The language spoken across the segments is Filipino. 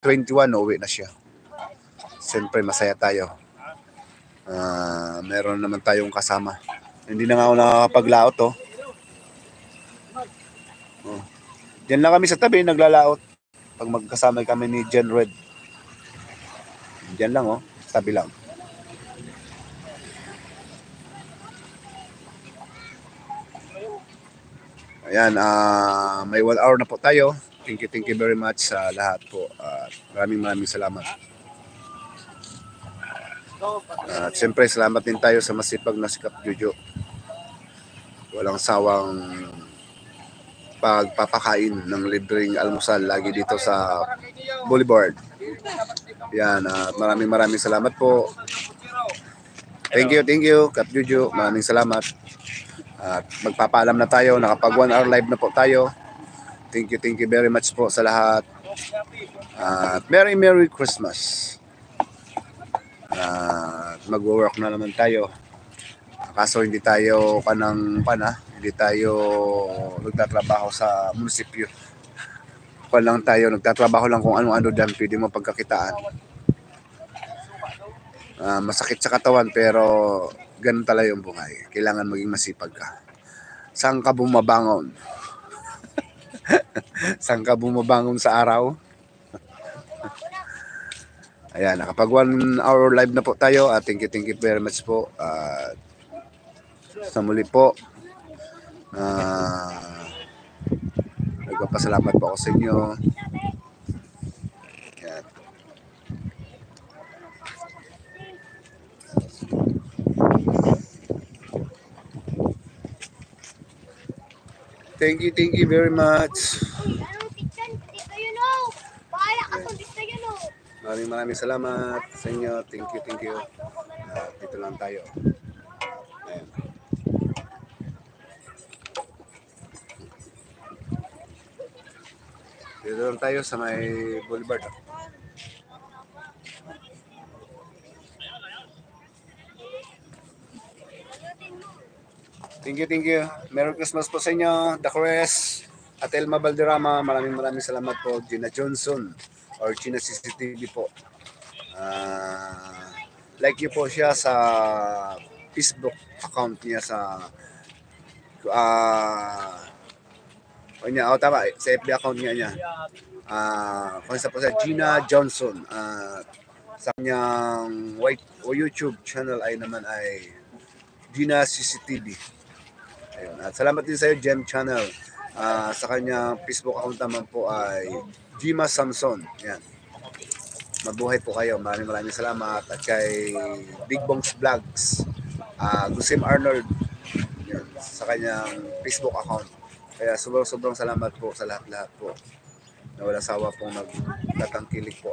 21, uwi na siya. Siyempre, masaya tayo. Meron naman tayong kasama. Hindi na nga ako nakakapaglaot, oh. Diyan lang kami sa tabi, naglalaot. Pag magkasama kami ni Jen Red. Diyan lang, oh. Tabi lang. Ayan, may 1 hour na po tayo. Thank you very much sa lahat po. Maraming salamat. At siyempre, salamat din tayo sa masipag na si Kap Jojo. Walang sawang pagpapakain ng libreng almusal lagi dito sa Boulevard. Yan, at maraming salamat po. Thank you, Kap Jojo. Maraming salamat. At magpapaalam na tayo. Nakapag 1 hour live na po tayo. Thank you very much po sa lahat. At Merry Christmas. Mag-work na naman tayo. Kaso hindi tayo hindi tayo nagtatrabaho sa munisipyo. Nagtatrabaho lang kung ano-ano dyan pwede mo pagkakitaan. Masakit sa katawan pero ganun talaga yung buhay. Kailangan maging masipag ka. Saan ka bumabangon? Saan ka bumabangon sa araw? Ayan, nakapag 1 hour live na po tayo. Thank you very much po. Sa muli po, nagpapasalamat po ako sa inyo. Ayan. Thank you very much. Maraming salamat sa inyo. Thank you. Dito lang tayo. Ayan. Dito lang tayo sa may Boulevard. Thank you. Merry Christmas po sa inyo. The Crest at Elma Valderrama. Maraming salamat po. Gina Johnson or Gina CCTV po. Like niyo po siya sa Facebook account niya sa tama, sa FB account niya. Kung po sa Gina Johnson. Sa kanyang YouTube channel ay Gina CCTV. Ayun. At salamat din sa iyo, Gem Channel. Sa kanyang Facebook account naman po ay Gima Samson. Yan. Mabuhay po kayo. Maraming salamat. At kay Big Bongs Vlogs, Gusim Arnold, yan, sa kanyang Facebook account. Kaya sobrang salamat po sa lahat po na walang sawa pong nagtatangkilik po.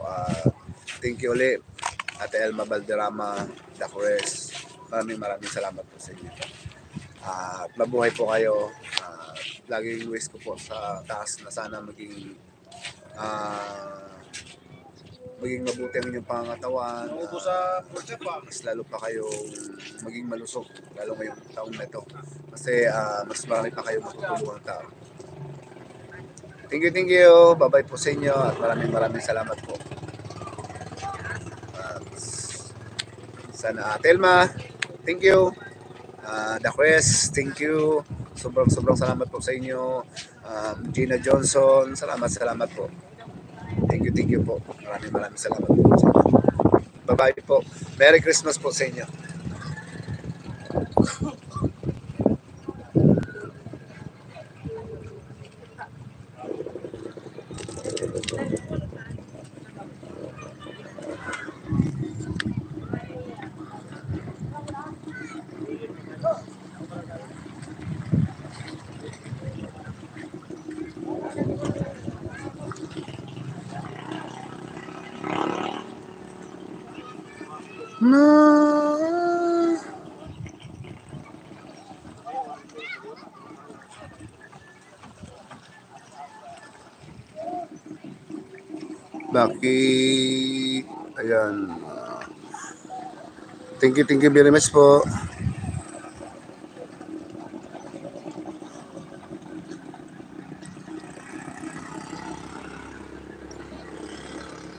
Thank you ulit, Ate Elma Valderrama, The Crest. Maraming salamat po sa inyo. At mabuhay po kayo. Laging wish ko po sa taas na sana maging mabuti ang inyong pangangatawan. Mas lalo pa kayo maging malusog, lalo ngayong taong na ito. Kasi mas marami pa kayo matutulungan tao. Thank you. Bye-bye po sa inyo at maraming salamat po. Sana Telma, thank you. The Quest, thank you. Sobrang salamat po sa inyo. Gina Johnson, salamat po. Thank you po. Maraming salamat po sa inyo. Bye-bye po. Merry Christmas po sa inyo. Bakit? Ayan. Thank you very much po.